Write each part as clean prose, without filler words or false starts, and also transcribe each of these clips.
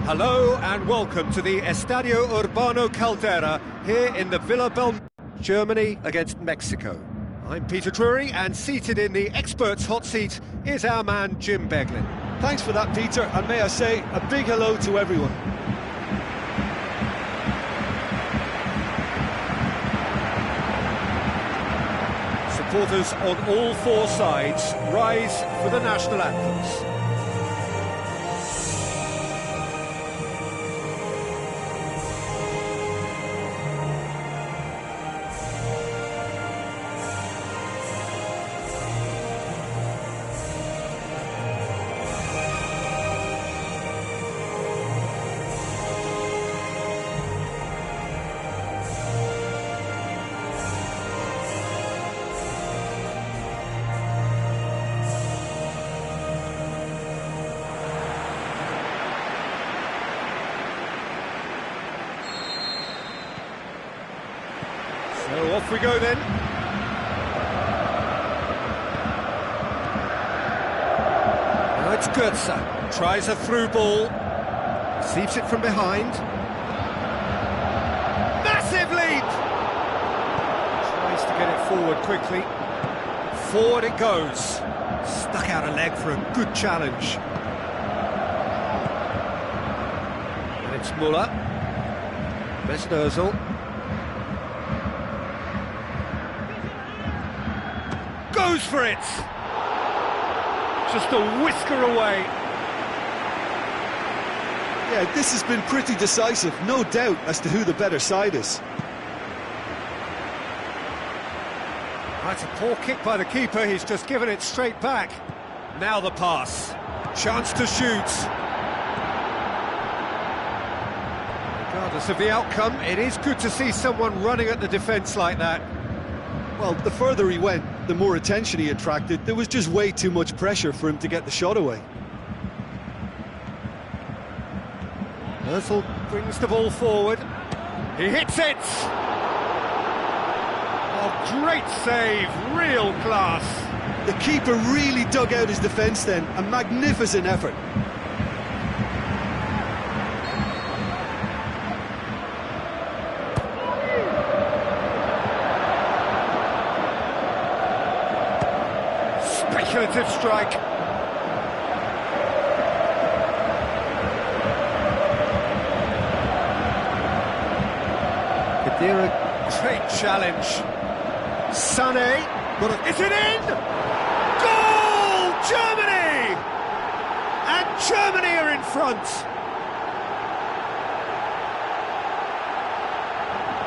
Hello and welcome to the Estadio Urbano Caldera here in the Villa Belmiro, Germany against Mexico. I'm Peter Drury, and seated in the experts' hot seat is our man Jim Beglin. Thanks for that, Peter, and may I say a big hello to everyone. Supporters on all four sides rise for the national anthems. So off we go then. Now it's Goetze, tries a through ball, receives it from behind. Massive lead! Tries to get it forward quickly. Forward it goes. Stuck out a leg for a good challenge. And it's Müller. Mesnozil. Goes for it! Just a whisker away. Yeah, this has been pretty decisive, no doubt as to who the better side is. That's a poor kick by the keeper, he's just given it straight back. Now the pass. Chance to shoot. Regardless of the outcome, it is good to see someone running at the defence like that. Well, the further he went, the more attention he attracted. There was just way too much pressure for him to get the shot away. Özil brings the ball forward. He hits it! Oh, great save, real class. The keeper really dug out his defence then, a magnificent effort. Speculative strike. Khedira, great challenge. Sané, is it in? Goal! Germany! And Germany are in front.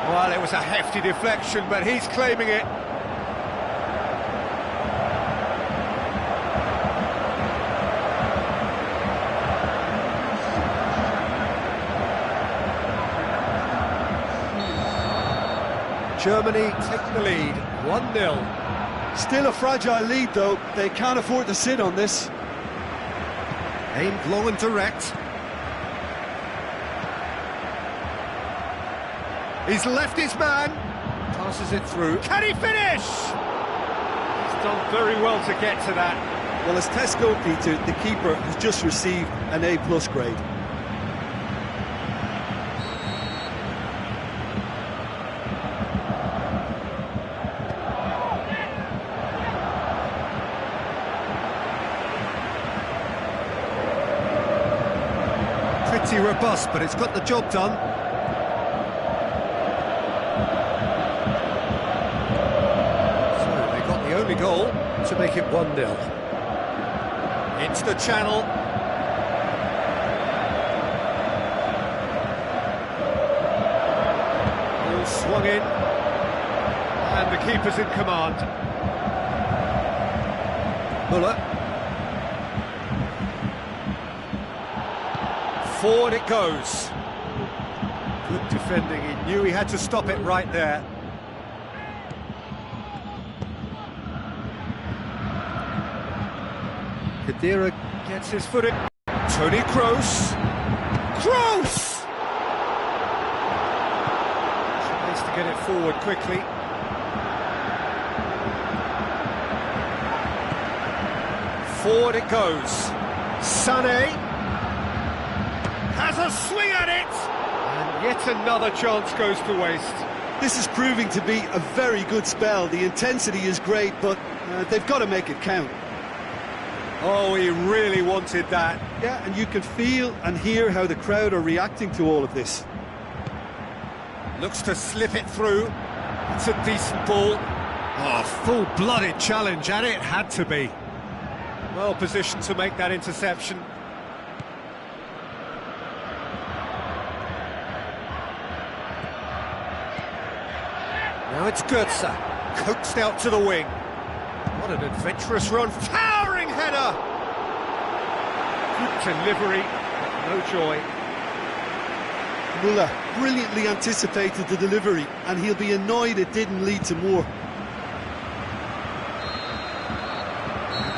Well, it was a hefty deflection, but he's claiming it. Germany take the lead, 1-0. Still a fragile lead though, they can't afford to sit on this. Aimed long and direct. He's left his man, passes it through. Can he finish? He's done very well to get to that. Well, as tests go, Peter, the keeper has just received an A+ grade. Pretty robust, but it's got the job done. So they got the only goal to make it 1-0. Into the channel. Ball swung in. And the keeper's in command. Müller. Forward it goes. Good defending, he knew he had to stop it right there. Khedira gets his foot in. Toni Kroos. Kroos! Tries to get it forward quickly. Forward it goes. Sané. has a swing at it! And yet another chance goes to waste. This is proving to be a very good spell. The intensity is great, but they've got to make it count. Oh, he really wanted that. Yeah, and you can feel and hear how the crowd are reacting to all of this. Looks to slip it through. It's a decent ball. Oh, full-blooded challenge, and it had to be. Well positioned to make that interception. Now it's Goetze, coaxed out to the wing. What an adventurous run, towering header! Good delivery, no joy. Müller brilliantly anticipated the delivery, and he'll be annoyed it didn't lead to more.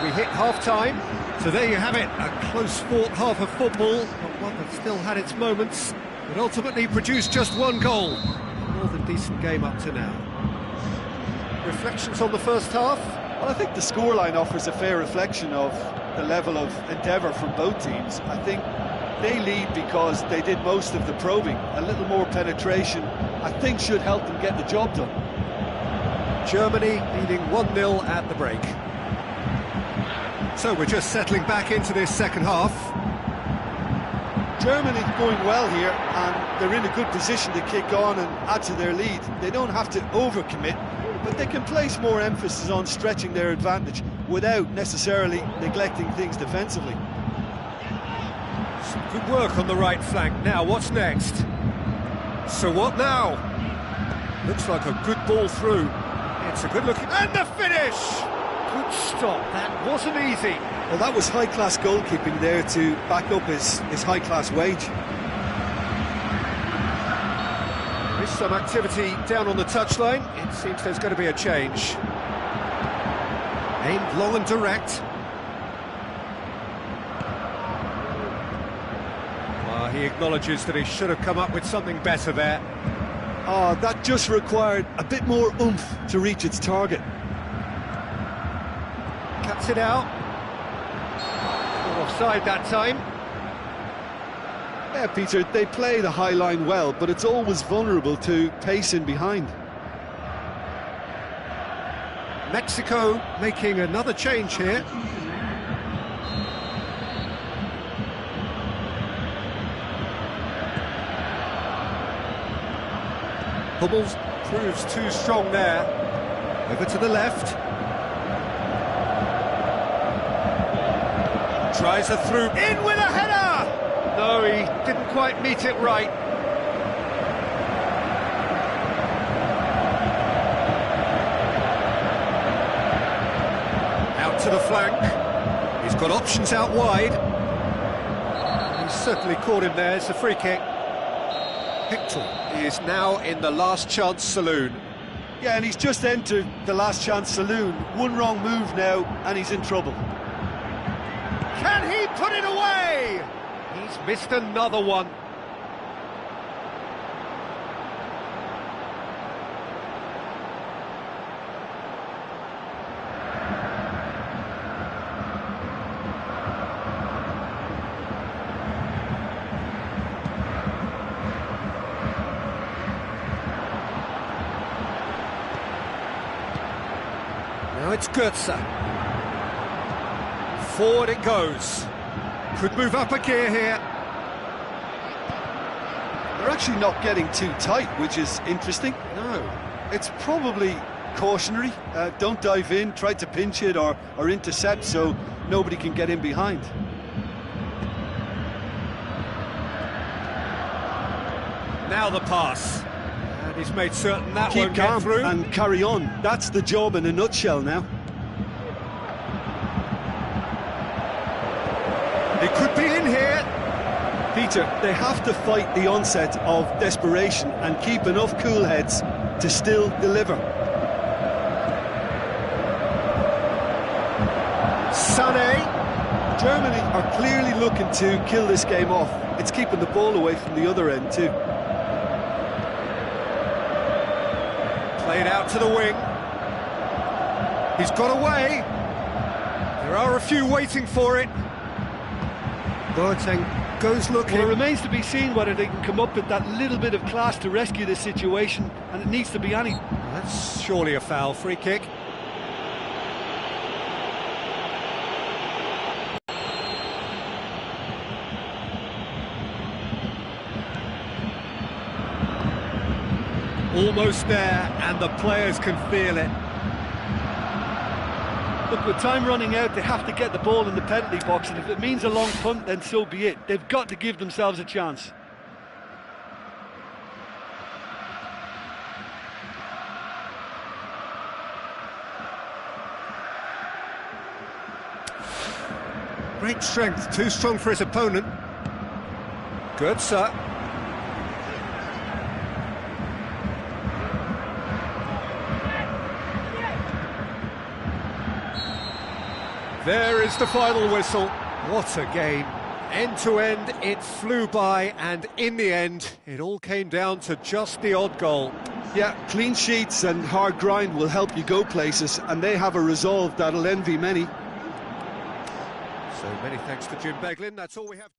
We hit half-time, so there you have it, a close-fought half of football, but one that still had its moments, but ultimately produced just one goal. More than decent game up to now. Reflections on the first half? Well, I think the scoreline offers a fair reflection of the level of endeavour from both teams. I think they lead because they did most of the probing. A little more penetration, I think, should help them get the job done. Germany leading 1-0 at the break. So we're just settling back into this second half. Germany going well here, and they're in a good position to kick on and add to their lead. They don't have to overcommit, but they can place more emphasis on stretching their advantage without necessarily neglecting things defensively. Some good work on the right flank. Now, what's next? So what now? Looks like a good ball through. It's a good looking... And the finish! Good stop. That wasn't easy. Well, that was high-class goalkeeping there to back up his high-class wage. There's some activity down on the touchline. It seems there's going to be a change. Aimed long and direct. He acknowledges that he should have come up with something better there. Oh, that just required a bit more oomph to reach its target. Cuts it out. Not offside that time. Yeah, Peter, they play the high line well, but it's always vulnerable to pace in behind. Mexico making another change here. Hummels proves too strong there. Over to the left. Tries a through. In with a header! No, he didn't quite meet it right. Out to the flank. He's got options out wide. He's certainly caught him there. It's a free kick. Hector is now in the last chance saloon. Yeah, and he's just entered the last chance saloon. One wrong move now, and he's in trouble. Can he put it away? He's missed another one. Now it's Goetze. Forward it goes. Could move up a gear here. They're actually not getting too tight, which is interesting. No. It's probably cautionary. Don't dive in, try to pinch it or intercept so nobody can get in behind. Now the pass. And he's made certain that Keep won't calm get through. and carry on. That's the job in a nutshell now. It could be in here. Peter, they have to fight the onset of desperation and keep enough cool heads to still deliver. Sané. Germany are clearly looking to kill this game off. It's keeping the ball away from the other end too. Played out to the wing. He's got away. There are a few waiting for it. Boateng goes looking. Well, it remains to be seen whether they can come up with that little bit of class to rescue this situation, and it needs to be any. That's surely a foul. Free kick. Almost there, and the players can feel it. Look, with time running out, they have to get the ball in the penalty box, and if it means a long punt, then so be it. They've got to give themselves a chance. Great strength, too strong for his opponent. Good, sir. There is the final whistle. What a game. End to end, it flew by, and in the end, it all came down to just the odd goal. Yeah, clean sheets and hard grind will help you go places, and they have a resolve that'll envy many. So many thanks to Jim Beglin. That's all we have.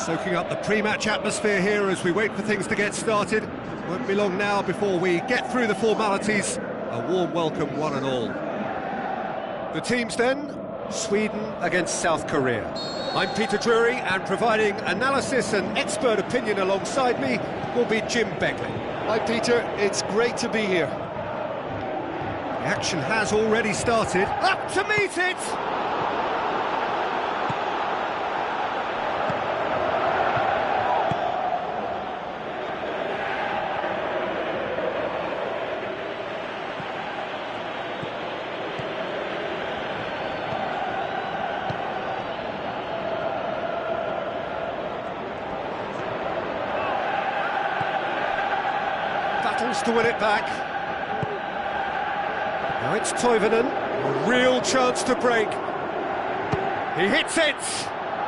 Soaking up the pre-match atmosphere here as we wait for things to get started. Won't be long now before we get through the formalities. A warm welcome, one and all. The teams then, Sweden against South Korea. I'm Peter Drury, and providing analysis and expert opinion alongside me will be Jim Beglin. Hi Peter, it's great to be here. The action has already started. Up to meet it! Battles to win it back. Now it's Toivonen, a real chance to break. He hits it!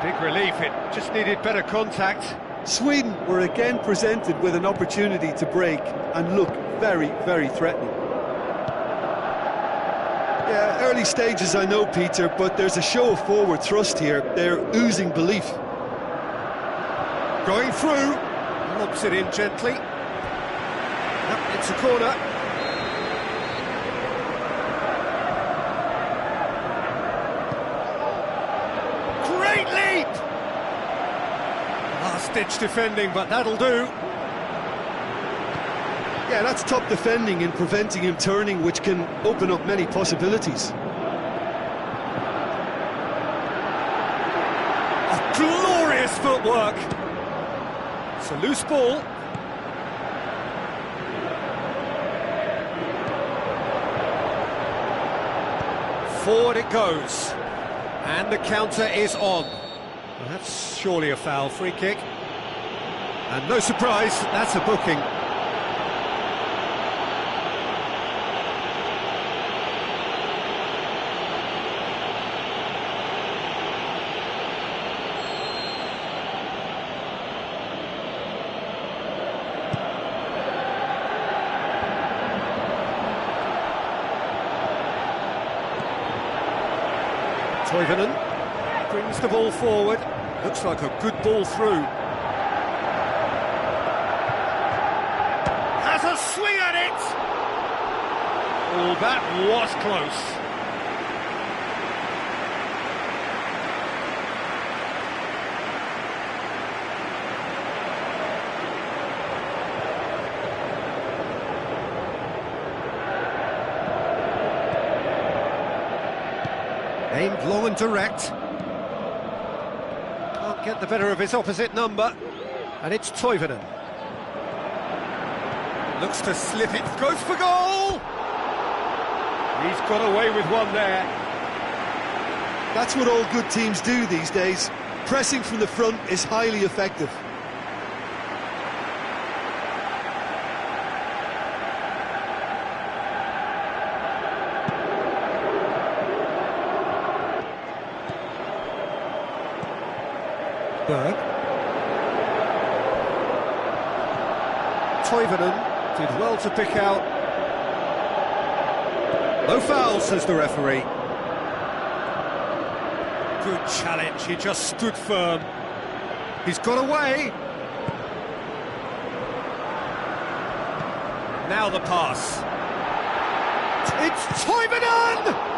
Big relief, it just needed better contact. Sweden were again presented with an opportunity to break and look very, very threatening. Yeah, early stages I know, Peter, but there's a show of forward thrust here. They're oozing belief. Going through. Lobs it in gently. Yep, it's a corner. Great leap! Last-ditch defending, but that'll do. Yeah, that's top defending in preventing him turning, which can open up many possibilities. Oh, glorious footwork! It's a loose ball. Forward it goes. And the counter is on. Well, that's surely a foul, free kick. And no surprise, that's a booking. Toivonen brings the ball forward. Looks like a good ball through. Has a swing at it! Oh, that was close. Aimed long and direct. Can't get the better of his opposite number. And it's Toivonen. Looks to slip it, goes for goal! He's got away with one there. That's what all good teams do these days. Pressing from the front is highly effective. Berg. Toivonen did well to pick out. No foul, says the referee. Good challenge, he just stood firm. He's got away. Now the pass. It's Toivonen!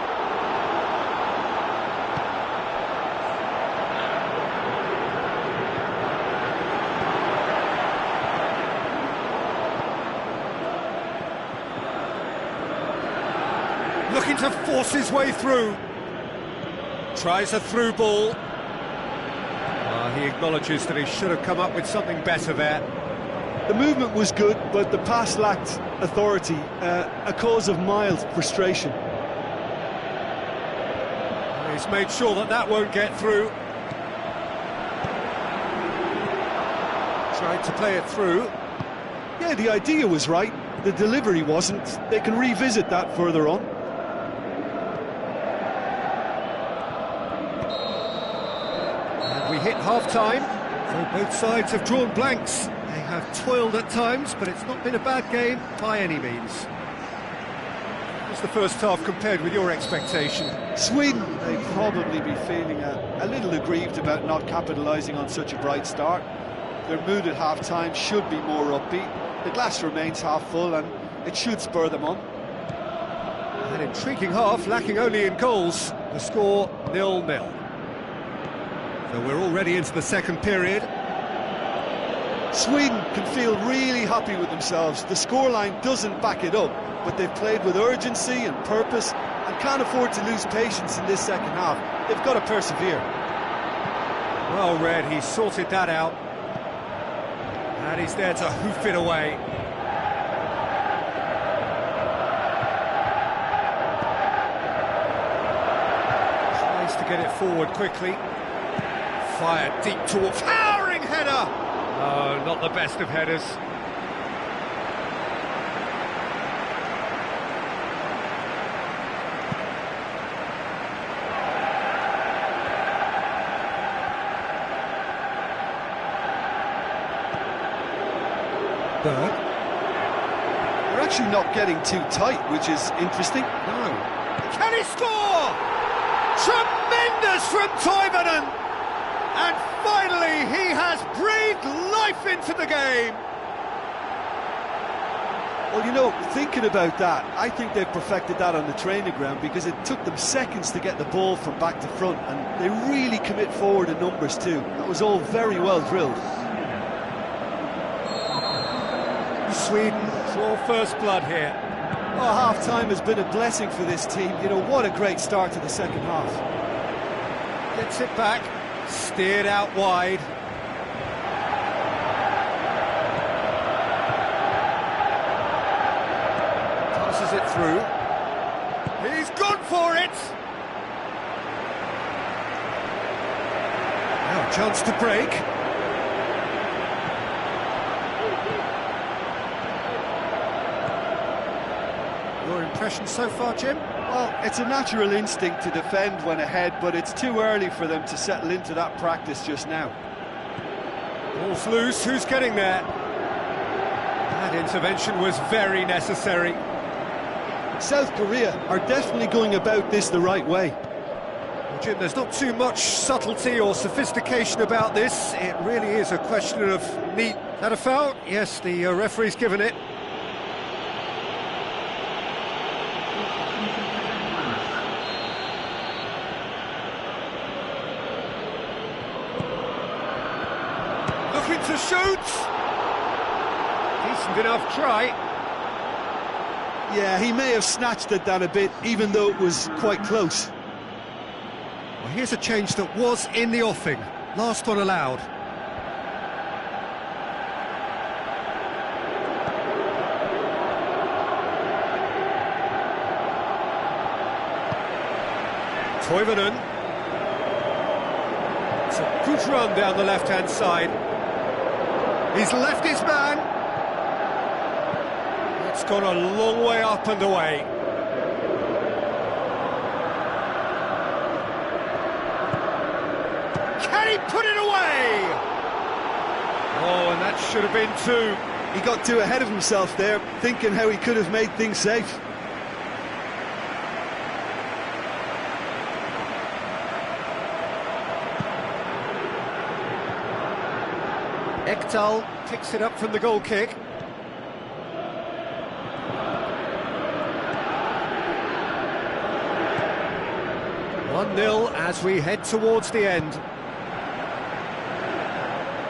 Looking to force his way through. Tries a through ball. He acknowledges that he should have come up with something better there. The movement was good, but the pass lacked authority, a cause of mild frustration. He's made sure that that won't get through. Tried to play it through. Yeah, the idea was right, the delivery wasn't. They can revisit that further on. We hit half-time, so both sides have drawn blanks. They have toiled at times, but it's not been a bad game by any means. What's the first half compared with your expectation? Sweden, they'd probably be feeling a little aggrieved about not capitalising on such a bright start. Their mood at half-time should be more upbeat. The glass remains half full and it should spur them on. An intriguing half, lacking only in goals. The score 0-0. So we're already into the second period. Sweden can feel really happy with themselves. The scoreline doesn't back it up, but they've played with urgency and purpose and can't afford to lose patience in this second half. They've got to persevere. Well read, he sorted that out. And he's there to hoof it away. Tries to get it forward quickly. Fired deep towards... Towering header! Oh, not the best of headers. Berg. They're actually not getting too tight, which is interesting. No. Can he score? Tremendous from Toivonen! And finally, he has breathed life life into the game. Well, you know, thinking about that, I think they've perfected that on the training ground because it took them seconds to get the ball from back to front, and they really commit forward in numbers too. That was all very well drilled. Sweden saw first blood here. Oh, half-time has been a blessing for this team. You know, what a great start to the second half. Gets it back, steered out wide. Passes it through. He's gone for it! Now a chance to break. Your impression so far, Jim? Well, it's a natural instinct to defend when ahead, but it's too early for them to settle into that practice just now. Ball's loose, who's getting there? That intervention was very necessary. South Korea are definitely going about this the right way. Well, Jim, there's not too much subtlety or sophistication about this. It really is a question of neat. That a foul? Yes, the referee's given it. Looking to shoot. Decent enough try. Yeah, he may have snatched at that a bit, even though it was quite close. Well, here's a change that was in the offing. Last one allowed. Toivonen. It's a good run down the left-hand side. He's left his man. It's gone a long way up and away. Can he put it away? Oh, and that should have been two. He got too ahead of himself there, thinking how he could have made things safe. Ekdal picks it up from the goal kick. One 0 as we head towards the end.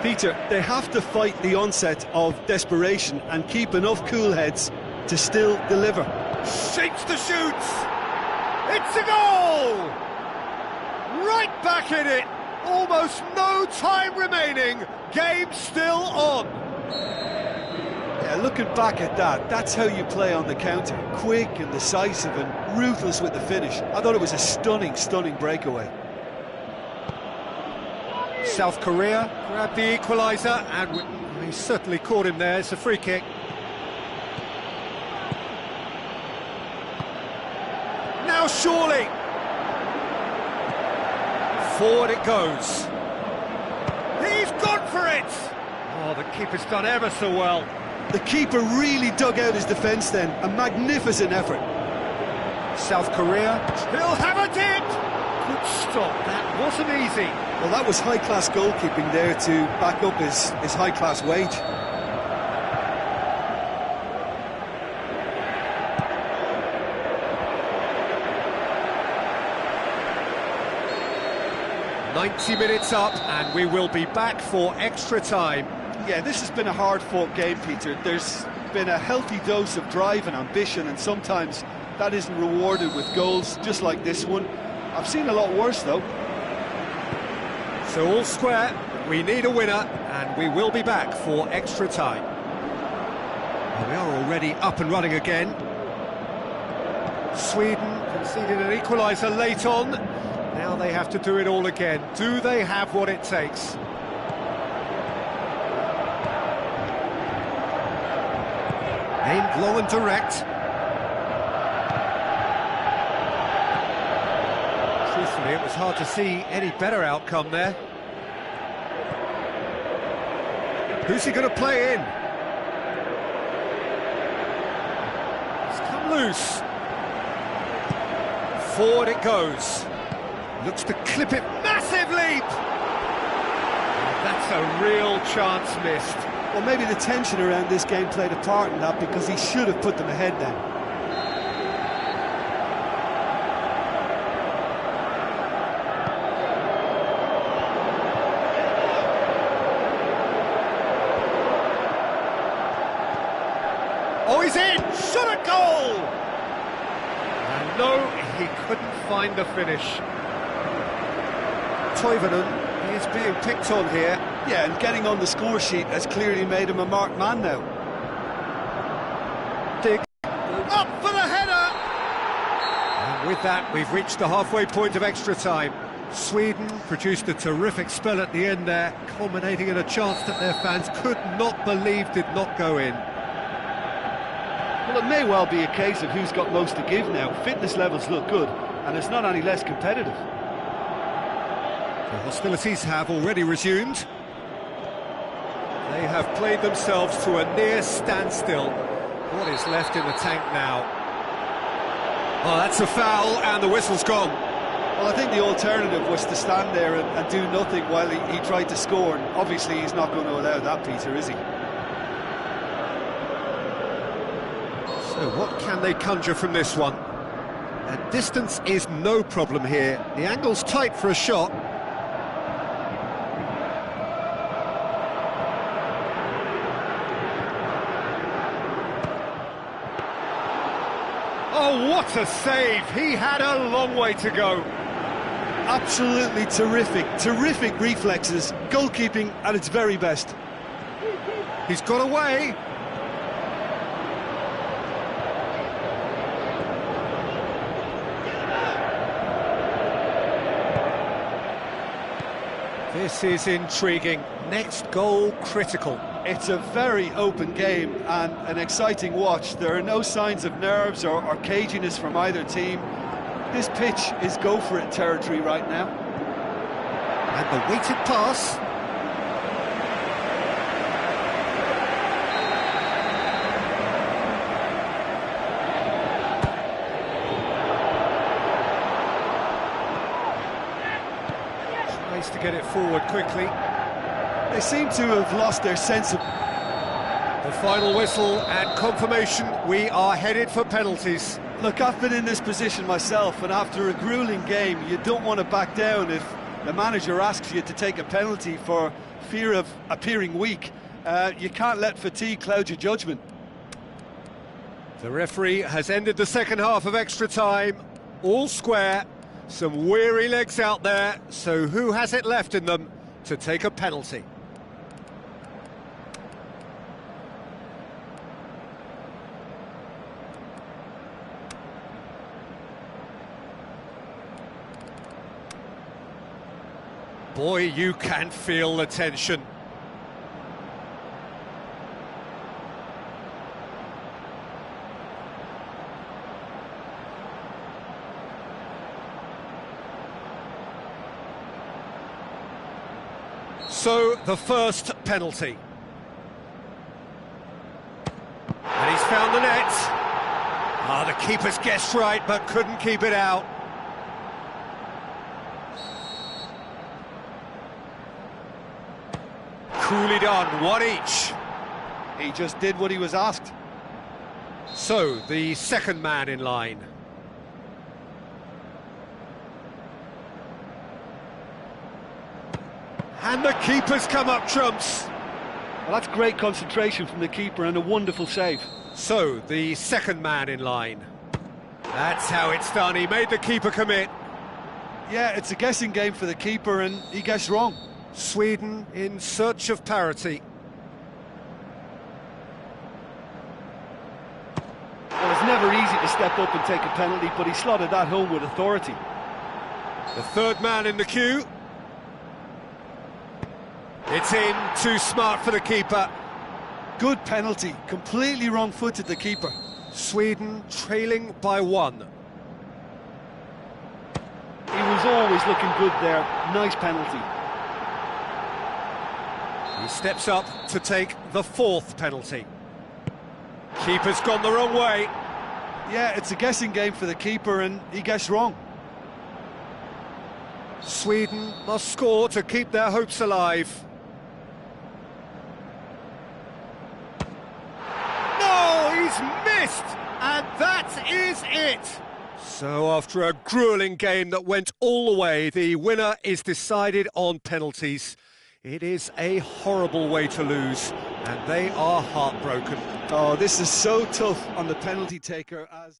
Peter, they have to fight the onset of desperation and keep enough cool heads to still deliver. Shapes to shoot! It's a goal! Right back in it! Almost no time remaining, game still on. Yeah, looking back at that, that's how you play on the counter. Quick and decisive and ruthless with the finish. I thought it was a stunning, stunning breakaway. South Korea grabbed the equaliser, and he certainly caught him there. It's a free kick. Now surely. Forward it goes. He's gone for it! Oh, the keeper's done ever so well. The keeper really dug out his defence then. A magnificent effort. South Korea, he'll have a dip! Good stop, that wasn't easy. Well, that was high-class goalkeeping there to back up his high-class wage. "90 minutes up, and we will be back for extra time." Yeah, this has been a hard-fought game, Peter. There's been a healthy dose of drive and ambition, and sometimes that isn't rewarded with goals, just like this one. I've seen a lot worse, though. So all square, we need a winner, and we will be back for extra time. Well, we are already up and running again. Sweden conceded an equaliser late on. Now they have to do it all again. Do they have what it takes? Aimed long and direct. Truthfully, it was hard to see any better outcome there. Who's he going to play in? It's come loose. Forward it goes. Looks to clip it. Massive leap! That's a real chance missed. Well, maybe the tension around this game played a part in that, because he should have put them ahead then. Oh, he's in! Shot at goal! And no, he couldn't find the finish. Toivonen is being picked on here. Yeah, and getting on the score sheet has clearly made him a marked man now. Dig. Up for the header! And with that, we've reached the halfway point of extra time. Sweden produced a terrific spell at the end there, culminating in a chance that their fans could not believe did not go in. Well, it may well be a case of who's got most to give now. Fitness levels look good, and it's not any less competitive. The hostilities have already resumed. They have played themselves to a near standstill. What is left in the tank now? Oh, that's a foul, and the whistle's gone. Well, I think the alternative was to stand there and do nothing while he tried to score, and obviously he's not going to allow that, Peter, is he? So what can they conjure from this one? And distance is no problem here. The angle's tight for a shot. Oh, what a save! He had a long way to go. Absolutely terrific reflexes, goalkeeping at its very best. He's got away. This is intriguing. Next goal critical. It's a very open game and an exciting watch. There are no signs of nerves or caginess from either team. This pitch is go-for-it territory right now. And the weighted pass. Tries to get it forward quickly. They seem to have lost their sense of... The final whistle and confirmation, we are headed for penalties. Look, I've been in this position myself, and after a gruelling game, you don't want to back down if the manager asks you to take a penalty for fear of appearing weak. You can't let fatigue cloud your judgment. The referee has ended the second half of extra time. All square, some weary legs out there, so who has it left in them to take a penalty? Boy, you can feel the tension. So, the first penalty. And he's found the net. Ah, the keeper's guessed right, but couldn't keep it out. Coolly done, one each. He just did what he was asked. So, the second man in line. And the keeper's come up trumps. Well, that's great concentration from the keeper and a wonderful save. So, the second man in line. That's how it's done, he made the keeper commit. Yeah, it's a guessing game for the keeper and he guessed wrong. Sweden in search of parity. Well, it's never easy to step up and take a penalty, but he slotted that home with authority. The third man in the queue. It's in, too smart for the keeper. Good penalty, completely wrong-footed the keeper. Sweden trailing by one. He was always looking good there, nice penalty. He steps up to take the fourth penalty. Keeper's gone the wrong way. Yeah, it's a guessing game for the keeper and he guessed wrong. Sweden must score to keep their hopes alive. He's missed, and that is it. So after a gruelling game that went all the way, the winner is decided on penalties. It is a horrible way to lose, and they are heartbroken. Oh, this is so tough on the penalty taker as...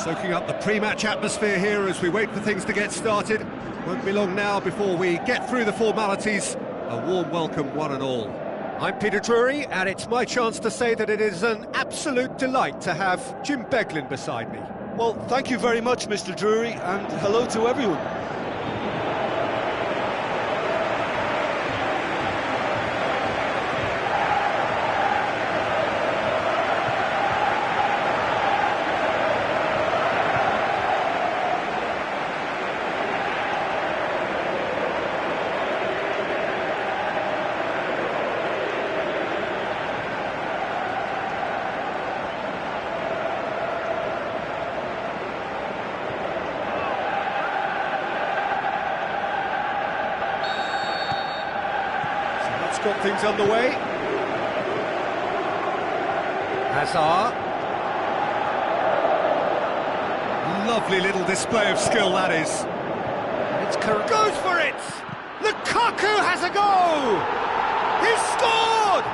Soaking up the pre-match atmosphere here as we wait for things to get started. Won't be long now before we get through the formalities. A warm welcome, one and all. I'm Peter Drury, and it's my chance to say that it is an absolute delight to have Jim Beglin beside me. Well, thank you very much, Mr. Drury, and hello to everyone. Got things underway. Hazard. Lovely little display of skill, that is. It's goes for it! Lukaku has a go! He's scored!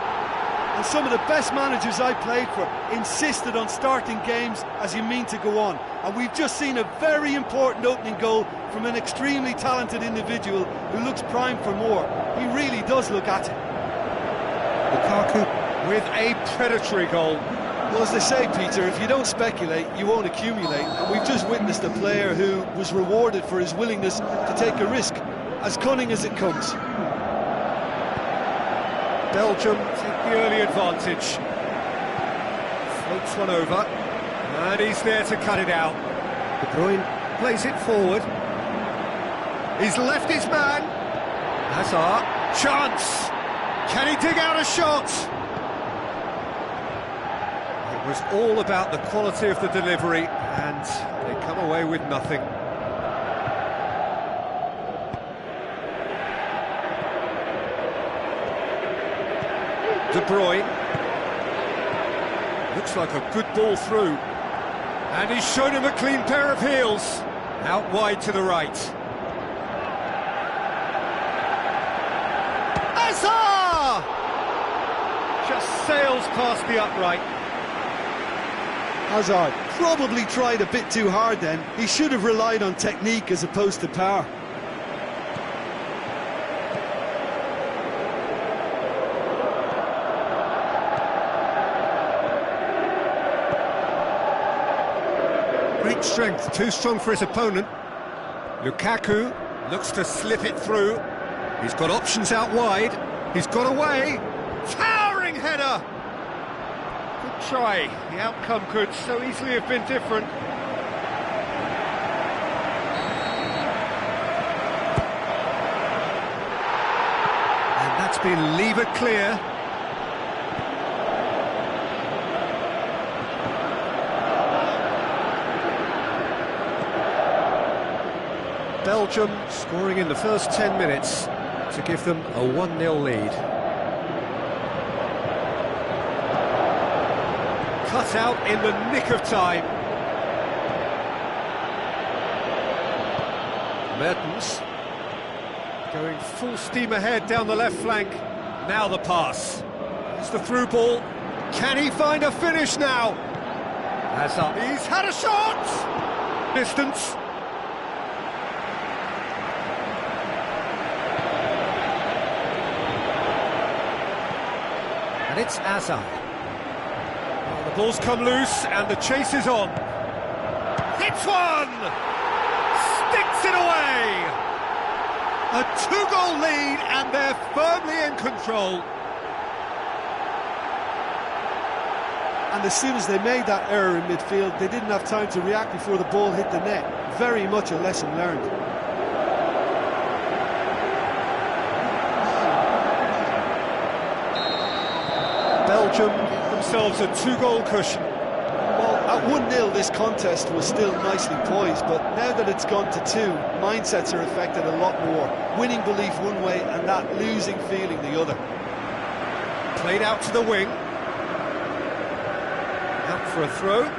And some of the best managers I played for insisted on starting games as you mean to go on. And we've just seen a very important opening goal from an extremely talented individual who looks primed for more. He really does look at it. Lukaku with a predatory goal. Well, as they say, Peter, if you don't speculate, you won't accumulate. And we've just witnessed a player who was rewarded for his willingness to take a risk, as cunning as it comes. Belgium take the early advantage. Floats one over, and he's there to cut it out. De Bruyne plays it forward. He's left his man. Hazard, chance! Can he dig out a shot? It was all about the quality of the delivery, and they come away with nothing. De Bruyne. Looks like a good ball through. And he's shown him a clean pair of heels. Out wide to the right. Hazard! Just sails past the upright. Hazard probably tried a bit too hard then. He should have relied on technique as opposed to power. Great strength, too strong for his opponent. Lukaku looks to slip it through. He's got options out wide. He's got away. Towering header! Good try. The outcome could so easily have been different. And that's been levered clear. Belgium scoring in the first 10 minutes to give them a 1-0 lead. Cut out in the nick of time. Mertens going full steam ahead down the left flank. Now the pass. It's the through ball. Can he find a finish now? Hazard. He's had a shot! Distance. And it's Hazard. Well, the ball's come loose and the chase is on. Hits one! Sticks it away! A 2-goal lead and they're firmly in control. And as soon as they made that error in midfield, they didn't have time to react before the ball hit the net. Very much a lesson learned. Belgium give themselves a 2-goal cushion. Well, at 1-0 this contest was still nicely poised, but now that it's gone to 2, mindsets are affected a lot more. Winning belief one way and that losing feeling the other. Played out to the wing. Out for a throw.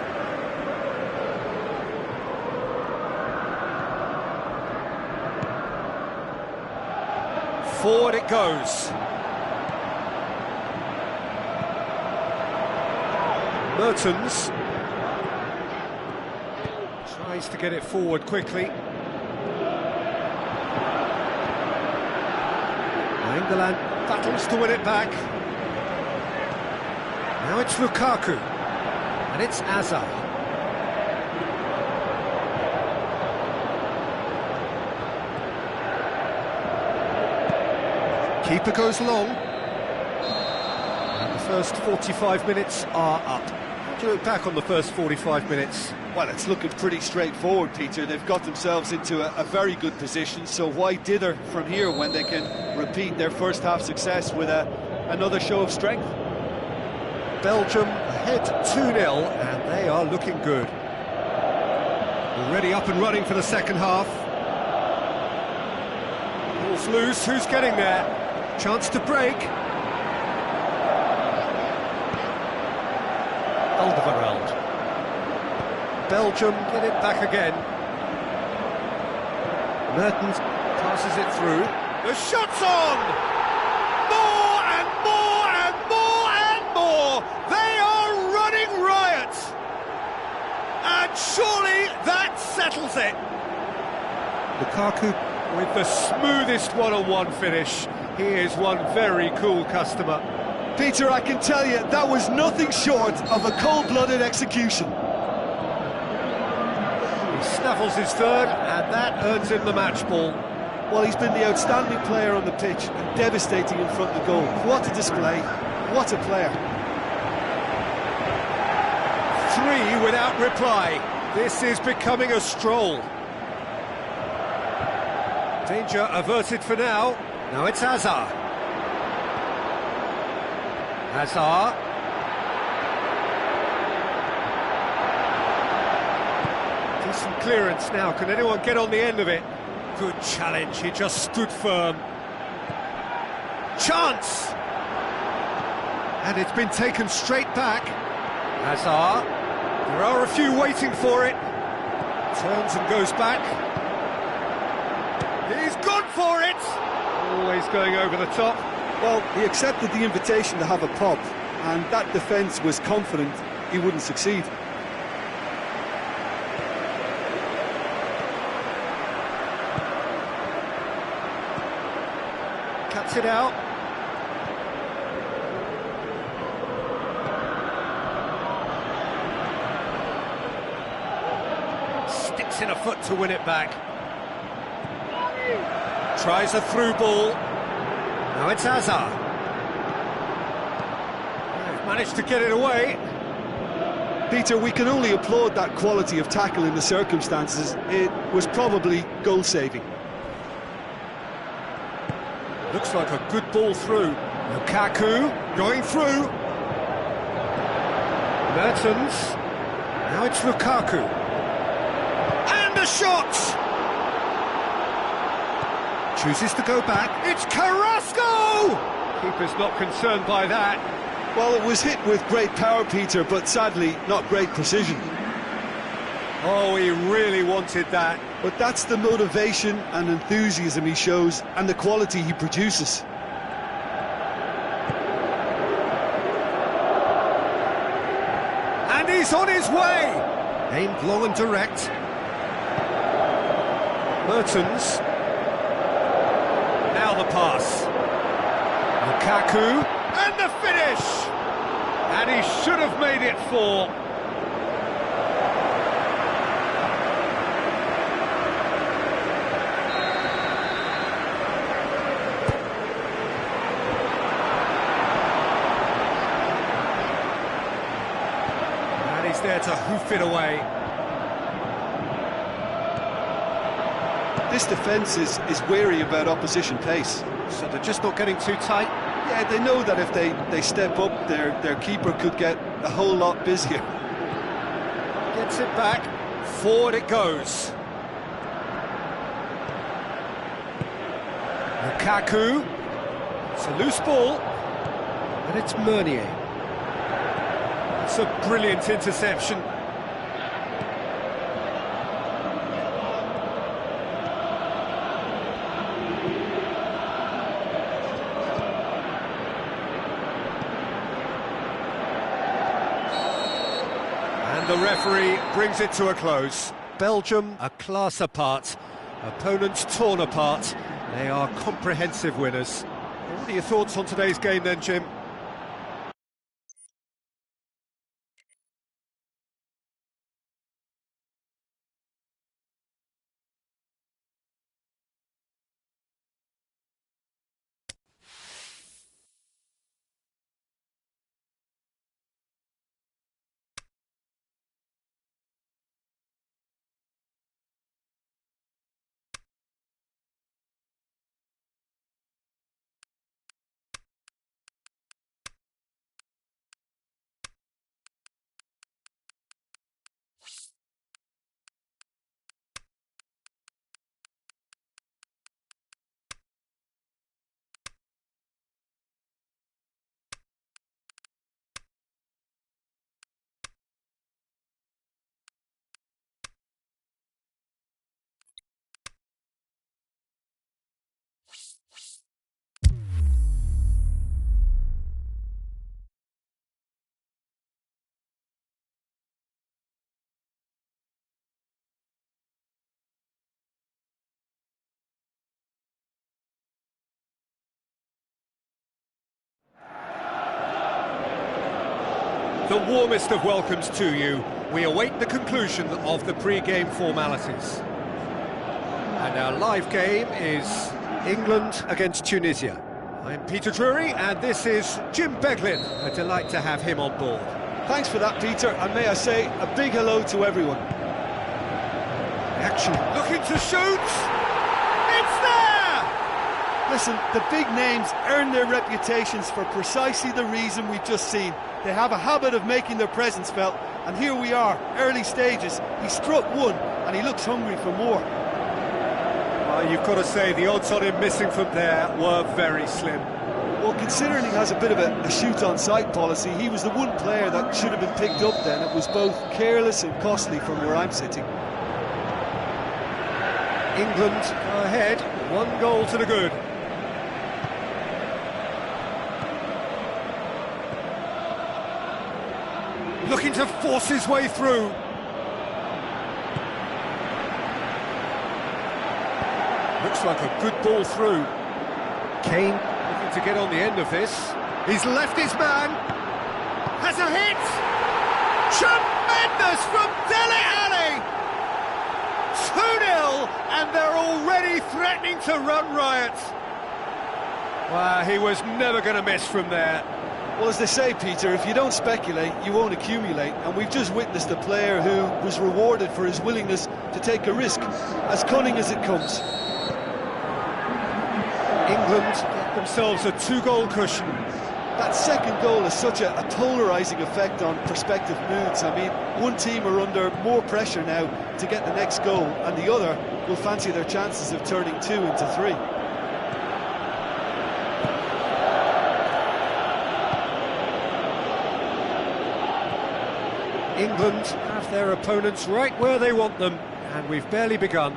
Forward it goes. Mertens tries to get it forward quickly. England battles to win it back. Now it's Lukaku. And it's Hazard. Keeper goes long. And the first 45 minutes are up. How do you look back on the first 45 minutes? Well, it's looking pretty straightforward, Peter. They've got themselves into a very good position, so why dither from here when they can repeat their first half success with another show of strength? Belgium ahead 2-0 and they are looking good. Already up and running for the second half. Ball's loose, who's getting there? Chance to break. Alderweireld. Belgium get it back again. Mertens passes it through. The shot's on! More and more and more and more! They are running riot! And surely that settles it! Lukaku with the smoothest one-on-one finish. He is one very cool customer. Peter, I can tell you, that was nothing short of a cold-blooded execution. He snaffles his third, and that earns him the match ball. Well, he's been the outstanding player on the pitch and devastating in front of the goal. What a display, what a player. 3 without reply. This is becoming a stroll. Danger averted for now. Now it's Hazard. Hazard. Decent clearance now. Can anyone get on the end of it? Good challenge. He just stood firm. Chance! And it's been taken straight back. Hazard. There are a few waiting for it. Turns and goes back. He's gone for it! Always going over the top. Well, he accepted the invitation to have a pop, and that defence was confident he wouldn't succeed. Cuts it out. Sticks in a foot to win it back. Tries a through ball. Now it's Hazard. They've managed to get it away. Peter, we can only applaud that quality of tackle in the circumstances. It was probably goal-saving. Looks like a good ball through. Lukaku going through. Mertens. Now it's Lukaku. And a shot! Chooses to go back. It's Carrasco! Keeper's not concerned by that. Well, it was hit with great power, Peter, but sadly not great precision. Oh, he really wanted that. But that's the motivation and enthusiasm he shows and the quality he produces. And he's on his way! Aimed long and direct. Mertens. Now the pass. Lukaku. And the finish! And he should have made it 4. He's there to hoof it away. This defence is wary about opposition pace. So they're just not getting too tight? Yeah, they know that if they step up, their keeper could get a whole lot busier. Gets it back, forward it goes. Lukaku. It's a loose ball. And it's Meunier. It's a brilliant interception. And the referee brings it to a close. Belgium a class apart. Opponents torn apart. They are comprehensive winners. What are your thoughts on today's game then, Jim? The warmest of welcomes to you. We await the conclusion of the pre-game formalities. And our live game is England against Tunisia. I'm Peter Drury, and this is Jim Beglin. A delight to have him on board. Thanks for that, Peter, and may I say a big hello to everyone. Action. Looking to shoot! It's there! Listen, the big names earn their reputations for precisely the reason we've just seen. They have a habit of making their presence felt, and here we are, early stages. He struck one, and he looks hungry for more. Well, you've got to say, the odds on him missing from there were very slim. Well, considering he has a bit of a shoot-on-sight policy, he was the one player that should have been picked up then. It was both careless and costly from where I'm sitting. England go ahead, 1 goal to the good. Looking to force his way through. Looks like a good ball through. Kane looking to get on the end of this. He's left his man. Has a hit! Tremendous from Dele Alli! 2-0, and they're already threatening to run riot. Wow, he was never going to miss from there. Well, as they say, Peter, if you don't speculate, you won't accumulate. And we've just witnessed a player who was rewarded for his willingness to take a risk, as cunning as it comes. England get themselves a 2-goal cushion. That second goal has such a polarising effect on prospective moods. I mean, one team are under more pressure now to get the next goal, and the other will fancy their chances of turning 2 into 3. England have their opponents right where they want them, and we've barely begun.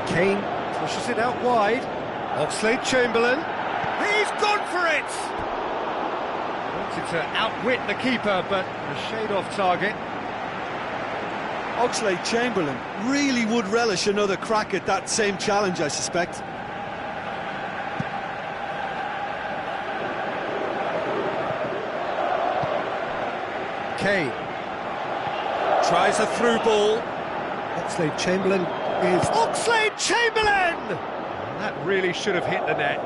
Kane pushes it out wide. Oxlade-Chamberlain. He's gone for it! Wanted to outwit the keeper, but a shade off target. Oxlade-Chamberlain really would relish another crack at that same challenge, I suspect. Kane tries a through ball. Oxlade-Chamberlain is... Oxlade-Chamberlain! That really should have hit the net.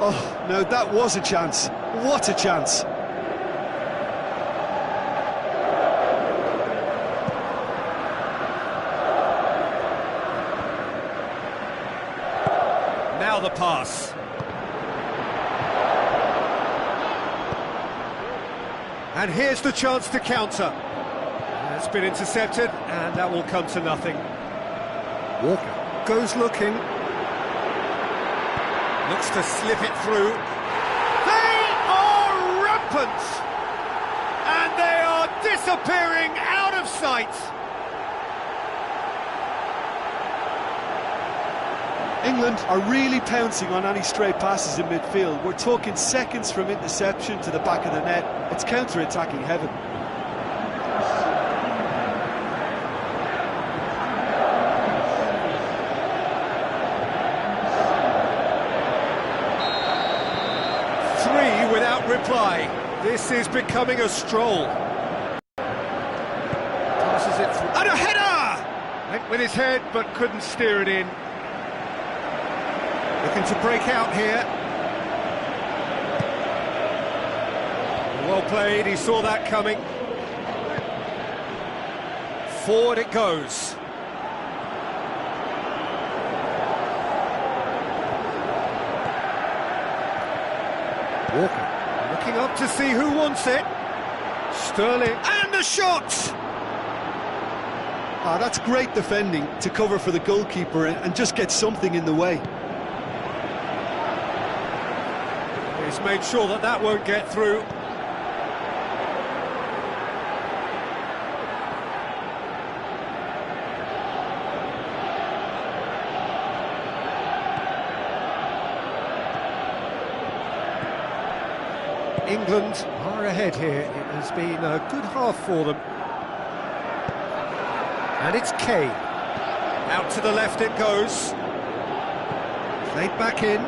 Oh, no, that was a chance. What a chance. Now the pass. And here's the chance to counter. It's been intercepted, and that will come to nothing. Walker goes looking. Looks to slip it through. They are rampant! And they are disappearing out of sight. England are really pouncing on any stray passes in midfield. We're talking seconds from interception to the back of the net. It's counter-attacking heaven. Three without reply. This is becoming a stroll. Passes it through. And a header! Went with his head, but couldn't steer it in. Looking to break out here. Well played, he saw that coming. Forward it goes. Walker looking up to see who wants it. Sterling, and the shot! Ah, that's great defending to cover for the goalkeeper and just get something in the way. He's made sure that that won't get through. England are ahead here. It has been a good half for them. And it's Kane. Out to the left it goes. Played back in.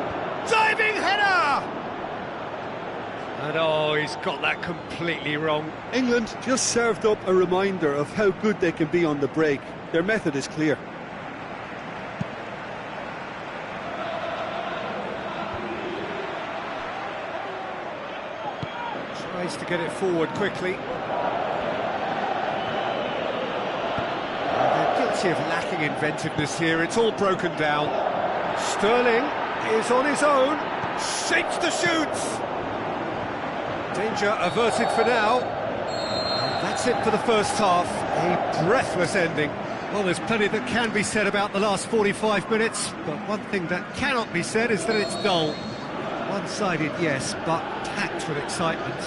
Diving header! And oh, he's got that completely wrong. England just served up a reminder of how good they can be on the break. Their method is clear. Tries to get it forward quickly. They're guilty of lacking inventiveness here. It's all broken down. Sterling is on his own. Shapes to shoot. Danger averted for now. And that's it for the first half. A breathless ending. Well, there's plenty that can be said about the last 45 minutes, but one thing that cannot be said is that it's dull. One-sided, yes, but packed with excitement.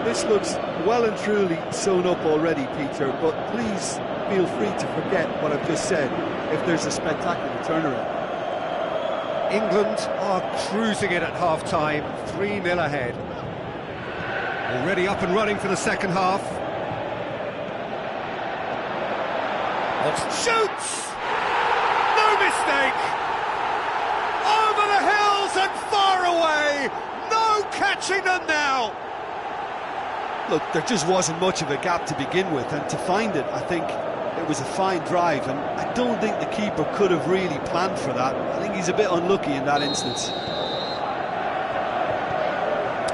This looks well and truly sewn up already, Peter, but please feel free to forget what I've just said if there's a spectacular turnaround. England are cruising it at half-time, 3-0 ahead. Already up and running for the second half. Shoots! No mistake! Over the hills and far away! No catching them now! Look, there just wasn't much of a gap to begin with, and to find it, I think it was a fine drive, and I don't think the keeper could have really planned for that. I think he's a bit unlucky in that instance.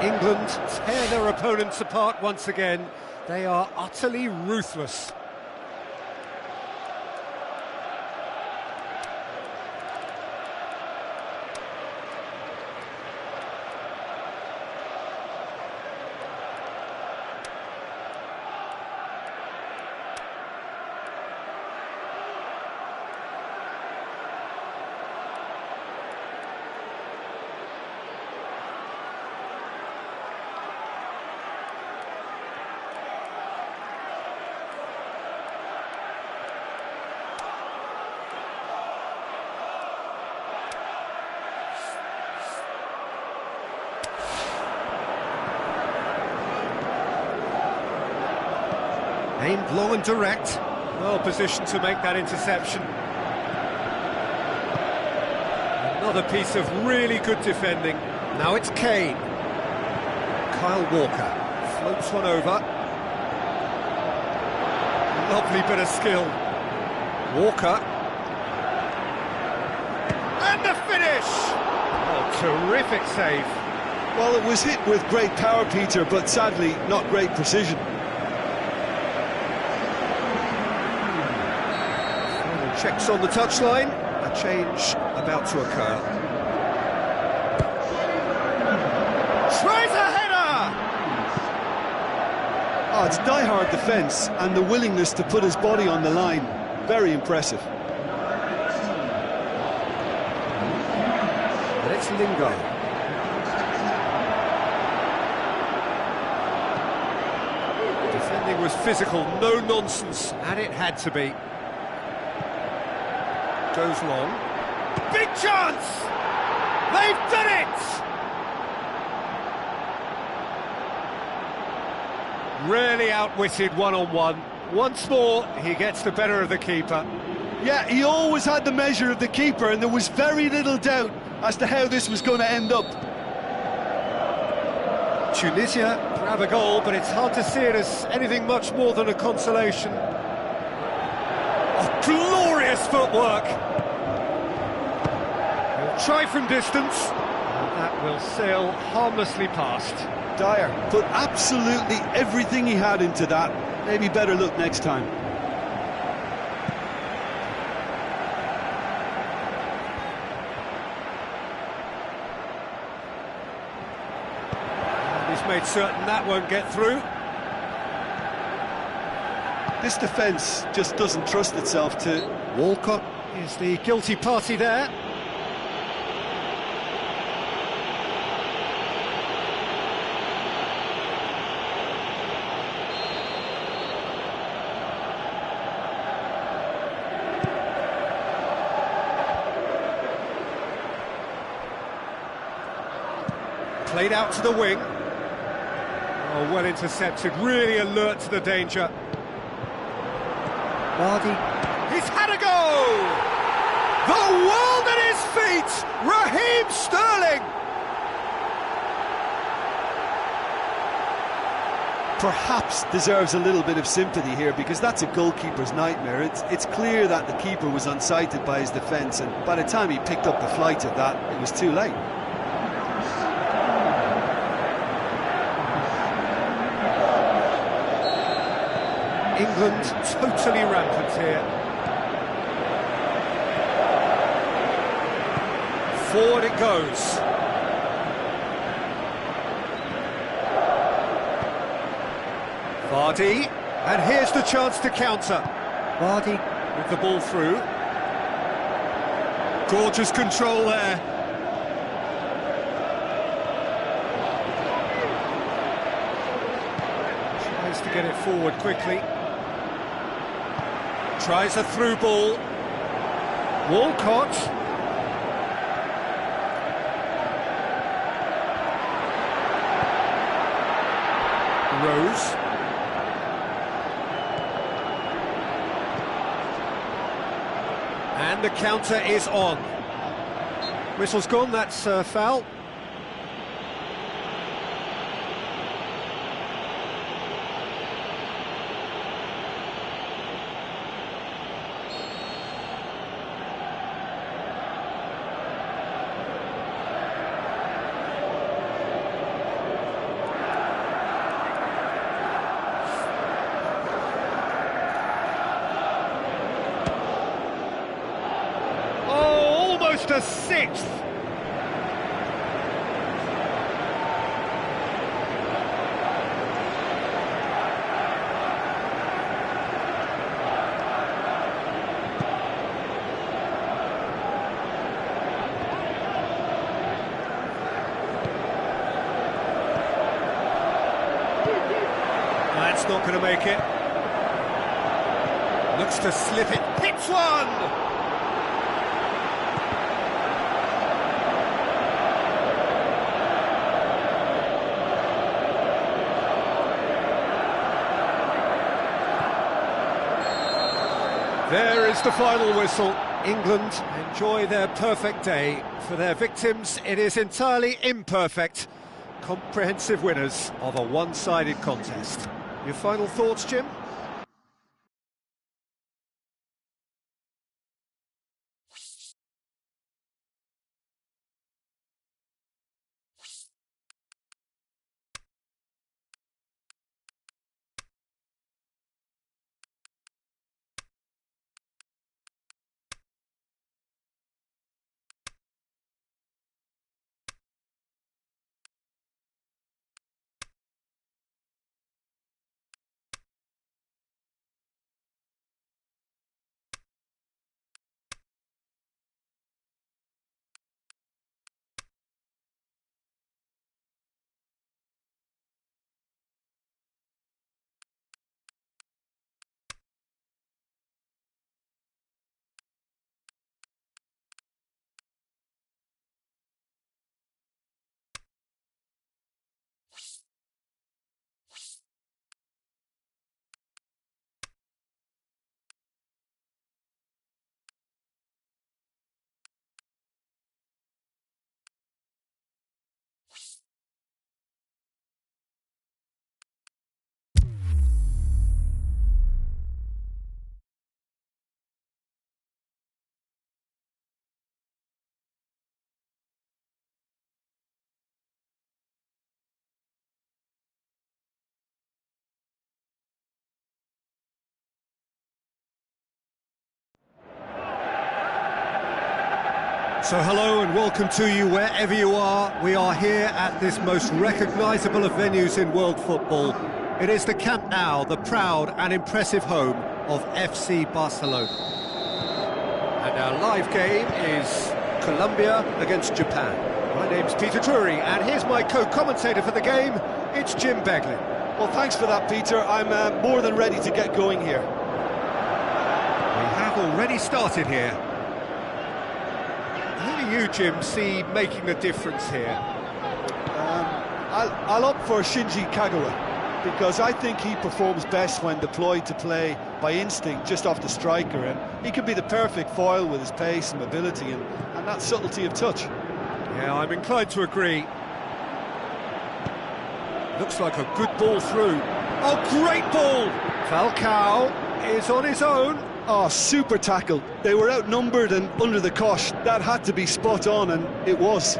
England tear their opponents apart once again. They are utterly ruthless. Long and direct, well positioned to make that interception. Another piece of really good defending. Now it's Kane. Kyle Walker floats one over. Lovely bit of skill. Walker. And the finish! Oh, terrific save. Well, it was hit with great power, Peter, but sadly not great precision. Final checks on the touchline. A change about to occur. Tries a header! Oh, it's die-hard defence and the willingness to put his body on the line. Very impressive. But it's Lingard. Defending was physical, no nonsense, and it had to be. Goes long. Big chance! They've done it! Really outwitted one-on-one. Once more, he gets the better of the keeper. Yeah, he always had the measure of the keeper, and there was very little doubt as to how this was going to end up. Tunisia grab a goal, but it's hard to see it as anything much more than a consolation. Oh, glorious footwork! He'll try from distance, and that will sail harmlessly past. Dyer put absolutely everything he had into that. Maybe better look next time. He's made certain that won't get through. This defence just doesn't trust itself to... Walcott is the guilty party there. Played out to the wing. Oh, well intercepted, really alert to the danger. Vardy. He's had a go! The world at his feet! Raheem Sterling! Perhaps deserves a little bit of sympathy here, because that's a goalkeeper's nightmare. It's clear that the keeper was unsighted by his defence, and by the time he picked up the flight of that, it was too late. England totally rampant here. Forward it goes. Vardy, and here's the chance to counter. Vardy with the ball through. Gorgeous control there. Tries to get it forward quickly. Tries a through ball. Walcott. Rose. And the counter is on. Whistle's gone, that's a foul. Almost a sixth. That's not going to make it. Looks to slip it. Hits one! There is the final whistle. England enjoy their perfect day. For their victims, it is entirely imperfect. Comprehensive winners of a one-sided contest. Your final thoughts, Jim? So hello and welcome to you wherever you are. We are here at this most recognisable of venues in world football. It is the Camp Nou, the proud and impressive home of FC Barcelona. And our live game is Colombia against Japan. My name's Peter Drury and here's my co-commentator for the game, it's Jim Beglin. Well, thanks for that, Peter. I'm more than ready to get going here. We have already started here. Who do you, Jim, see making the difference here? I'll opt for Shinji Kagawa, because I think he performs best when deployed to play by instinct just off the striker, and he can be the perfect foil with his pace and mobility and that subtlety of touch. Yeah, I'm inclined to agree. Looks like a good ball through. Oh, great ball! Falcao is on his own. Oh, super tackle. They were outnumbered and under the cosh. That had to be spot on, and it was.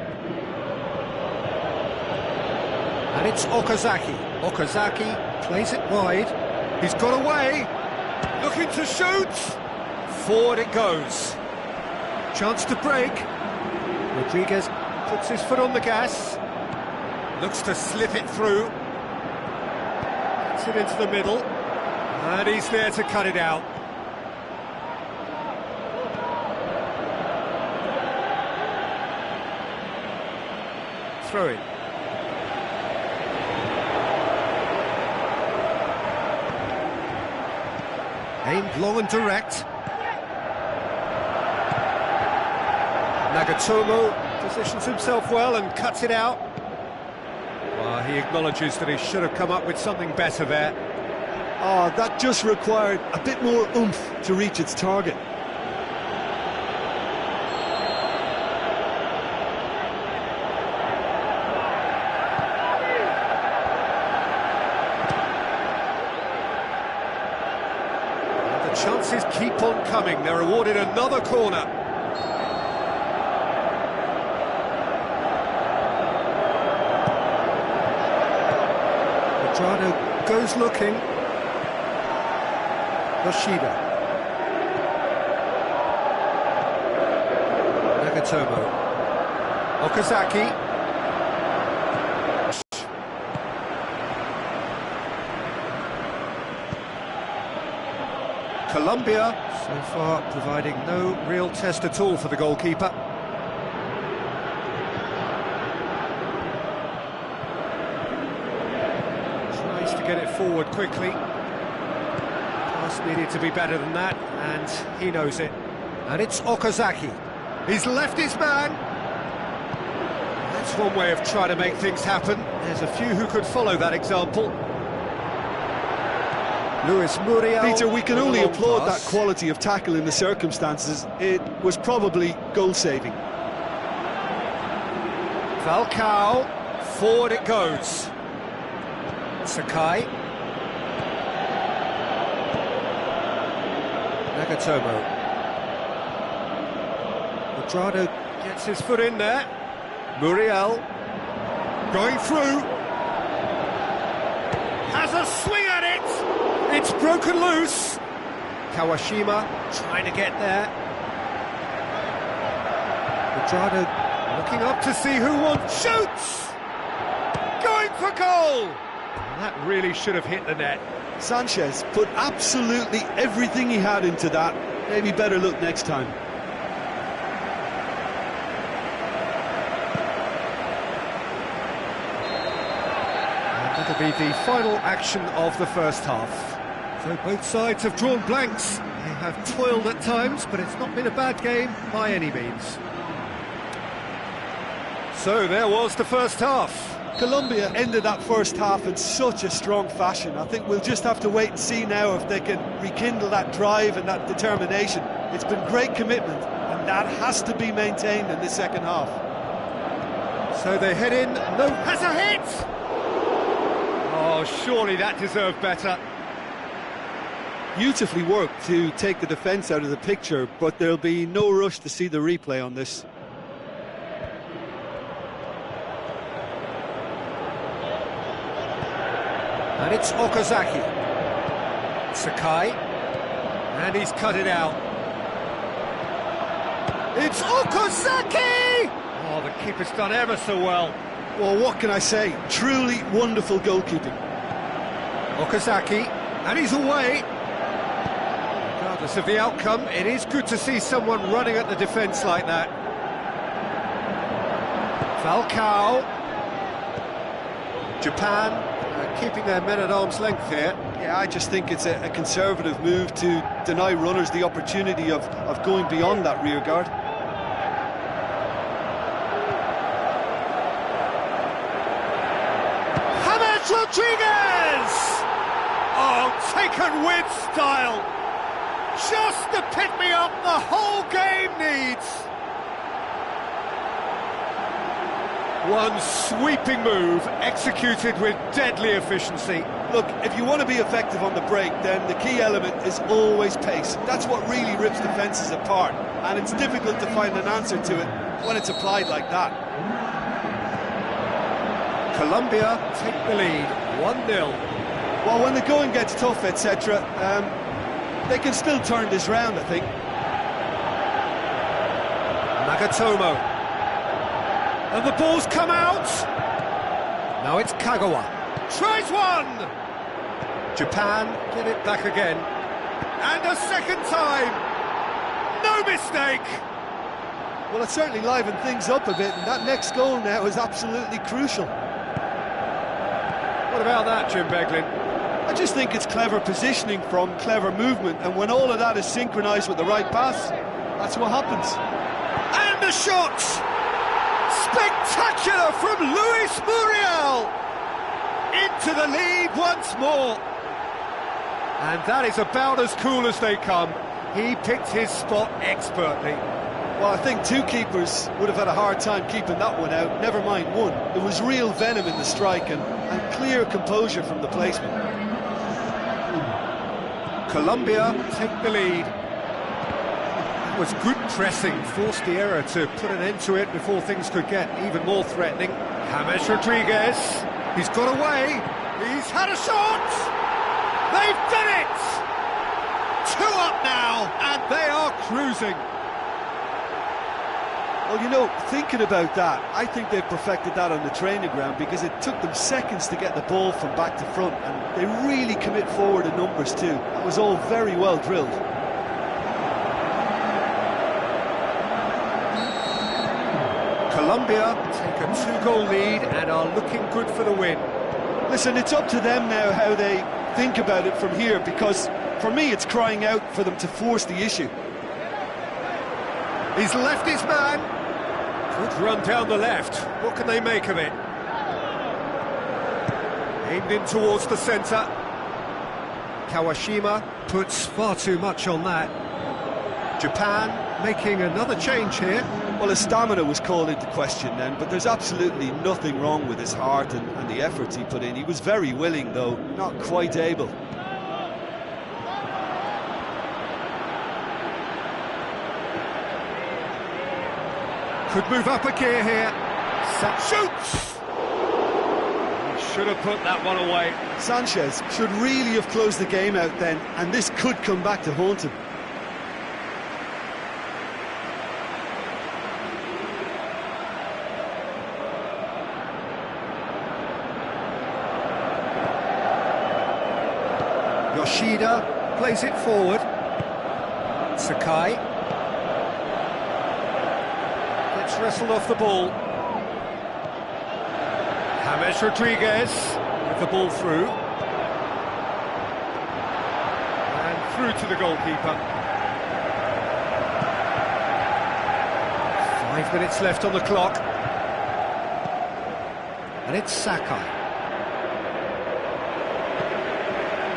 And it's Okazaki. Okazaki plays it wide. He's got away. Looking to shoot. Forward it goes. Chance to break. Rodriguez puts his foot on the gas. Looks to slip it through. Gets it into the middle. And he's there to cut it out. Throw it. Aimed long and direct. Nagatomo positions himself well and cuts it out. Well, he acknowledges that he should have come up with something better there. Oh, that just required a bit more oomph to reach its target. Chances keep on coming. They're awarded another corner. Medrano goes looking. Yoshida. Nagatomo. Okazaki. Colombia, so far, providing no real test at all for the goalkeeper. Tries to get it forward quickly. Pass needed to be better than that, and he knows it. And it's Okazaki. He's left his man. That's one way of trying to make things happen. There's a few who could follow that example. Luis Muriel. Peter, we can with a only long applaud pass. that quality of tackle in the circumstances. It was probably goal-saving. Falcao, forward it goes. Sakai. Nagatomo. Quadrado gets his foot in there. Muriel going through. Has a swing at it. It's broken loose. Kawashima trying to get there. Quadrado looking up to see who wants. Shoots! Going for goal! And that really should have hit the net. Sanchez put absolutely everything he had into that. Maybe better look next time. And that'll be the final action of the first half. So both sides have drawn blanks. They have toiled at times, but it's not been a bad game by any means. So there was the first half. Colombia ended that first half in such a strong fashion. I think we'll just have to wait and see now if they can rekindle that drive and that determination. It's been great commitment, and that has to be maintained in the second half. So they head in, no, has a hit! Oh, surely that deserved better. Beautifully worked to take the defence out of the picture, but there'll be no rush to see the replay on this. And it's Okazaki. Sakai. And he's cut it out. It's Okazaki! Oh, the keeper's done ever so well. Well, what can I say? Truly wonderful goalkeeping. Okazaki. And he's away. Regardless of the outcome, it is good to see someone running at the defence like that. Falcao. Japan. Keeping their men at arm's length here. Yeah, I just think it's a conservative move to deny runners the opportunity of going beyond that rear guard. James Rodriguez! Oh, taken with style. Just the pick-me-up the whole game needs. One sweeping move, executed with deadly efficiency. Look, if you want to be effective on the break, then the key element is always pace. That's what really rips defences apart, and it's difficult to find an answer to it when it's applied like that. Colombia take the lead, 1-0. Well, when the going gets tough, etc., they can still turn this round, I think. Nagatomo. And the ball's come out. Now it's Kagawa. Tries one. Japan get it back again. And a second time. No mistake. Well, it certainly livened things up a bit, and that next goal now is absolutely crucial. What about that, Jim Beglin? I just think it's clever positioning from clever movement, and when all of that is synchronised with the right pass, that's what happens. And the shot! Spectacular from Luis Muriel! Into the lead once more. And that is about as cool as they come. He picked his spot expertly. Well, I think two keepers would have had a hard time keeping that one out, never mind one. There was real venom in the strike and clear composure from the placement. Colombia take the lead. That was good pressing, forced the error to put an end to it before things could get even more threatening. James Rodriguez, he's got away, he's had a shot! They've done it! 2 up now, and they are cruising. Well, you know, thinking about that, I think they've perfected that on the training ground because it took them seconds to get the ball from back to front, and they really commit forward in numbers too. That was all very well drilled. Colombia take a 2-goal lead and are looking good for the win. Listen, it's up to them now how they think about it from here, because for me it's crying out for them to force the issue. He's left his man. Good run down the left. What can they make of it? Aimed in towards the centre. Kawashima puts far too much on that. Japan making another change here. Well, his stamina was called into question then, but there's absolutely nothing wrong with his heart and the efforts he put in. He was very willing, though, not quite able. Could move up a gear here. Shoots! He should have put that one away. Sanchez should really have closed the game out then, and this could come back to haunt him. Yoshida plays it forward. Sakai gets wrestled off the ball. James Rodriguez with the ball through. And through to the goalkeeper. 5 minutes left on the clock. And it's Sakai.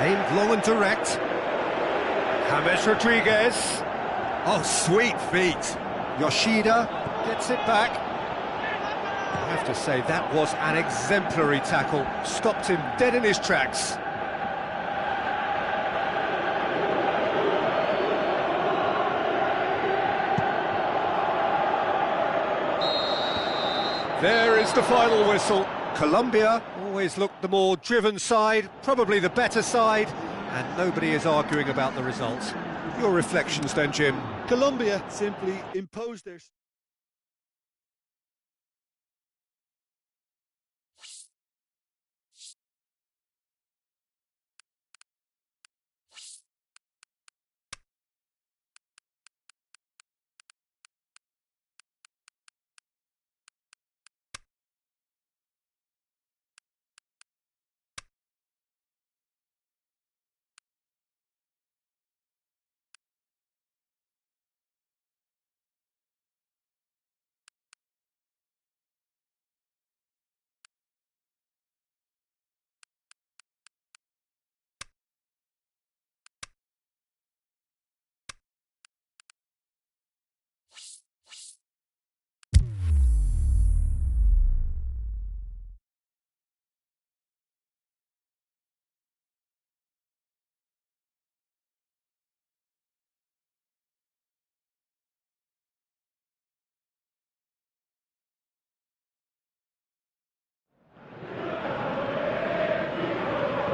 Aimed long and direct. James Rodriguez. Oh, sweet feet. Yoshida gets it back. I have to say, that was an exemplary tackle. Stopped him dead in his tracks. There is the final whistle. Colombia always looked the more driven side, probably the better side, and nobody is arguing about the results. Your reflections then, Jim? Colombia simply imposed their...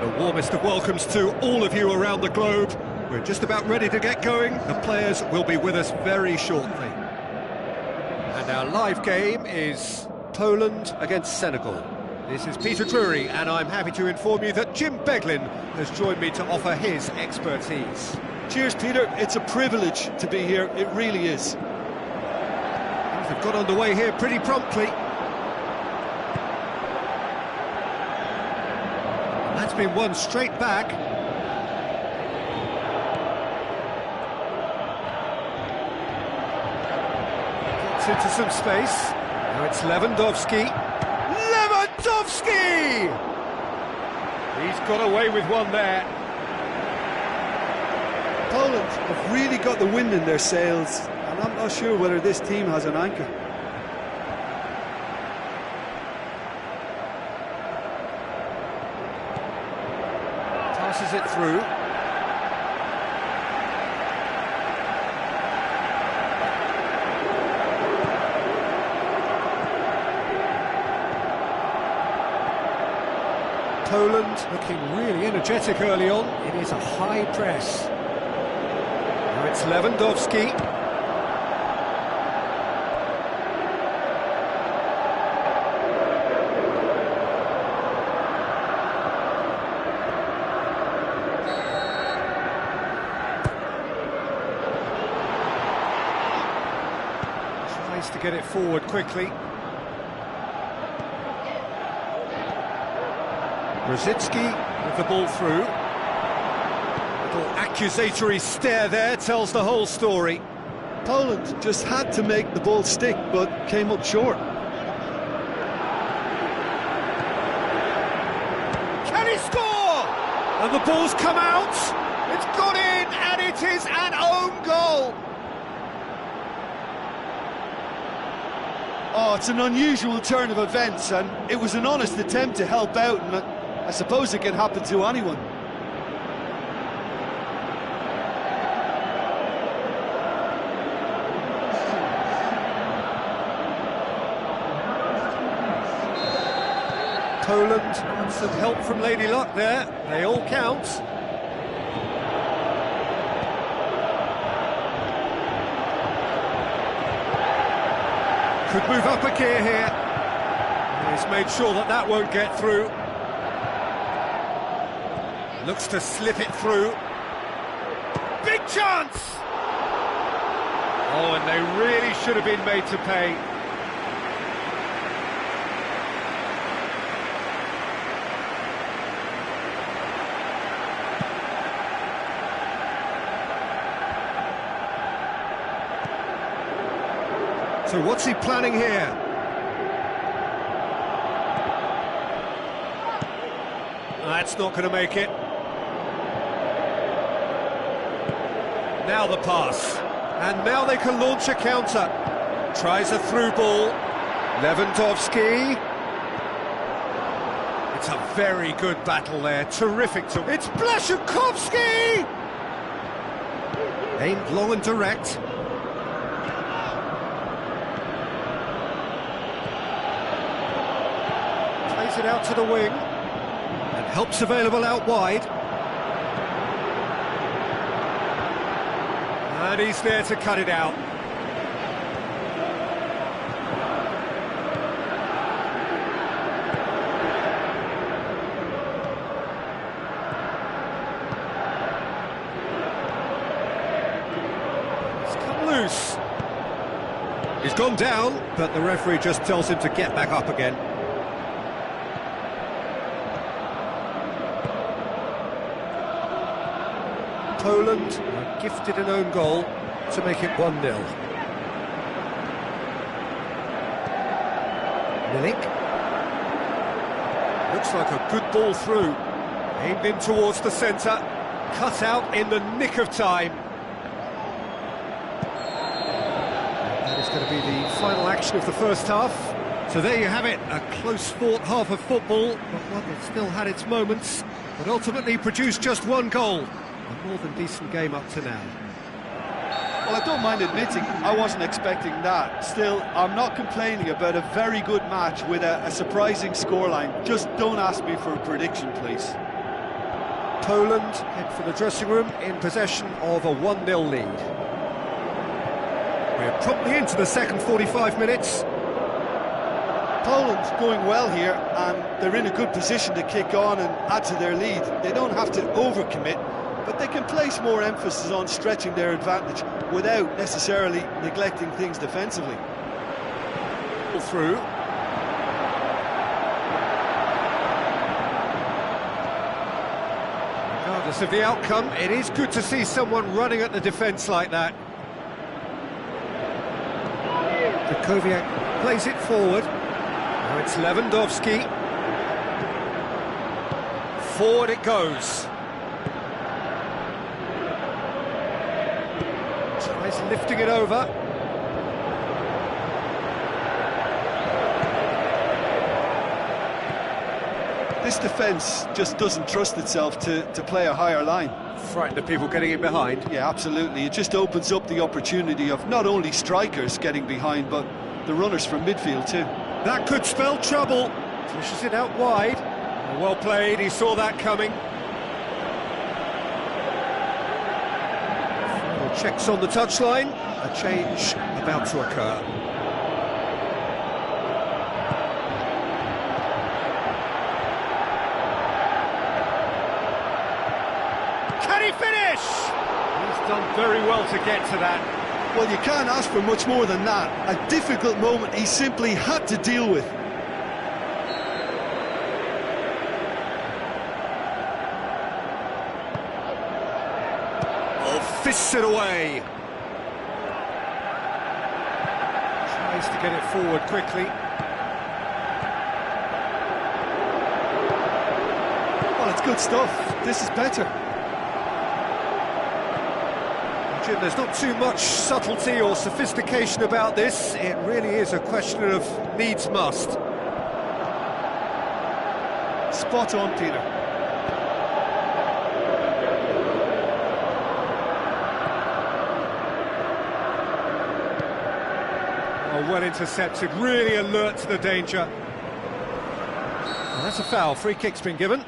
The warmest of welcomes to all of you around the globe. We're just about ready to get going. The players will be with us very shortly. And our live game is Poland against Senegal. This is Peter Drury, and I'm happy to inform you that Jim Beglin has joined me to offer his expertise. Cheers, Peter. It's a privilege to be here. It really is. Things have got underway here pretty promptly. That's been won straight back. Gets into some space. Now it's Lewandowski. Lewandowski! He's got away with one there. Poland have really got the wind in their sails, and I'm not sure whether this team has an anchor. Passes it through. Poland looking really energetic early on. It is a high press. Now it's Lewandowski. Tries to get it forward quickly. Rosicki with the ball through. Little accusatory stare there tells the whole story. Poland just had to make the ball stick, but came up short. Can he score? And the ball's come out. It's gone in, and it is an own goal. Oh, it's an unusual turn of events, and it was an honest attempt to help out, and I suppose it can happen to anyone. Poland, some help from Lady Luck there. They all count. Could move up a gear here. He's made sure that that won't get through. Looks to slip it through. Big chance! Oh, and they really should have been made to pay. So what's he planning here? That's not going to make it. Now the pass. And now they can launch a counter. Tries a through ball. Lewandowski. It's a very good battle there. Terrific to... It's Blaszczykowski! Aimed long and direct. It out to the wing, and help's available out wide. And he's there to cut it out. He's come loose. He's gone down, but the referee just tells him to get back up again. Poland are gifted an own goal to make it 1-0. Milik. Looks like a good ball through. Aimed in towards the centre. Cut out in the nick of time. That is going to be the final action of the first half. So there you have it, a close-fought half of football, but one that still had its moments, but ultimately produced just one goal. A more than decent game up to now. Well, I don't mind admitting I wasn't expecting that. Still, I'm not complaining about a very good match with a surprising scoreline. Just don't ask me for a prediction, please. Poland head for the dressing room in possession of a 1-0 lead. We're promptly into the second 45 minutes. Poland's going well here, and they're in a good position to kick on and add to their lead. They don't have to overcommit, but they can place more emphasis on stretching their advantage without necessarily neglecting things defensively. Through. Regardless of the outcome, it is good to see someone running at the defence like that. Krychowiak plays it forward. Now it's Lewandowski. Forward it goes. Tries lifting it over. This defence just doesn't trust itself to play a higher line. Frightened of people getting in behind. Yeah, absolutely. It just opens up the opportunity of not only strikers getting behind, but the runners from midfield too. That could spell trouble. Pushes it out wide. Well played, he saw that coming. Final checks on the touchline. A change about to occur. Can he finish? He's done very well to get to that. Well, you can't ask for much more than that. A difficult moment he simply had to deal with. Oh, fists it away. Tries to get it forward quickly. Well, Well, it's good stuff. This is better. Jim, there's not too much subtlety or sophistication about this. It really is a question of needs must. Spot on, Peter. Oh, well intercepted, really alert to the danger. Well, that's a foul, free kick's been given.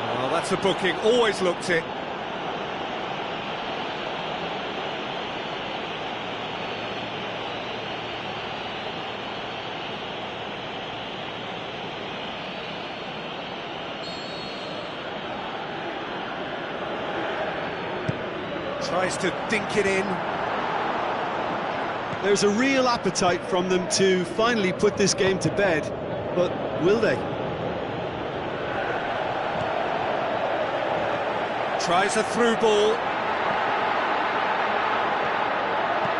Oh, that's a booking, always looked it. Tries to dink it in. There's a real appetite from them to finally put this game to bed, but will they? Tries a through ball.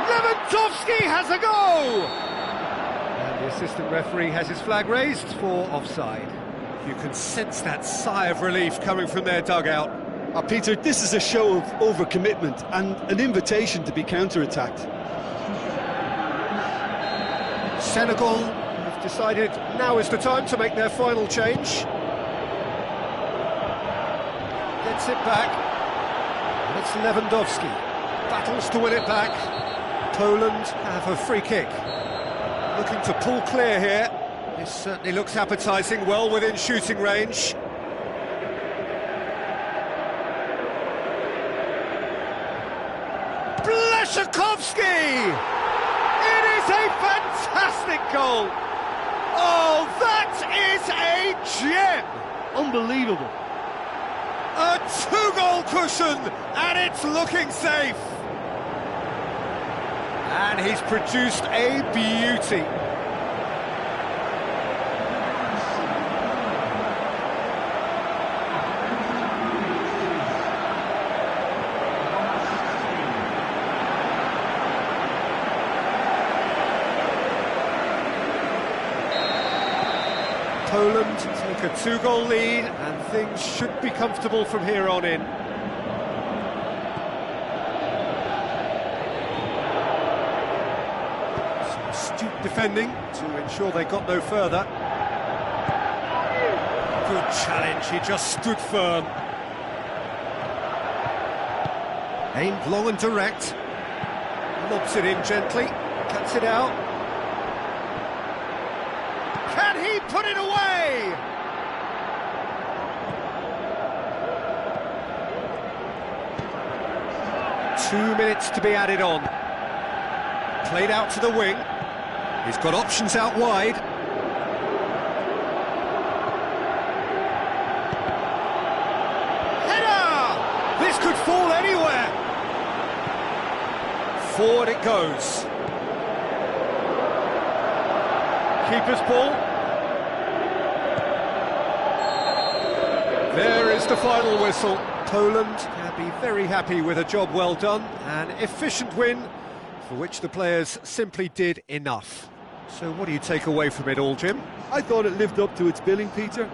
Lewandowski has a go! And the assistant referee has his flag raised for offside. You can sense that sigh of relief coming from their dugout. Peter, this is a show of overcommitment and an invitation to be counter-attacked. Senegal have decided now is the time to make their final change. Gets it back. And it's Lewandowski. Battles to win it back. Poland have a free kick. Looking to pull clear here. This certainly looks appetising, well within shooting range. Blaszczykowski! It is a fantastic goal! Oh, that is a gem! Unbelievable. A two-goal cushion, and it's looking safe! And he's produced a beauty. Poland take a two-goal lead, and things should be comfortable from here on in. Some astute defending to ensure they got no further. Good challenge, he just stood firm. Aimed long and direct. Lobs it in gently, cuts it out. Can he put it away? Two minutes to be added on. Played out to the wing. He's got options out wide. Header! This could fall anywhere. Forward it goes. Keeper's ball. There is the final whistle. Poland can be very happy with a job well done, an efficient win for which the players simply did enough. So what do you take away from it all, Jim? I thought it lived up to its billing, Peter.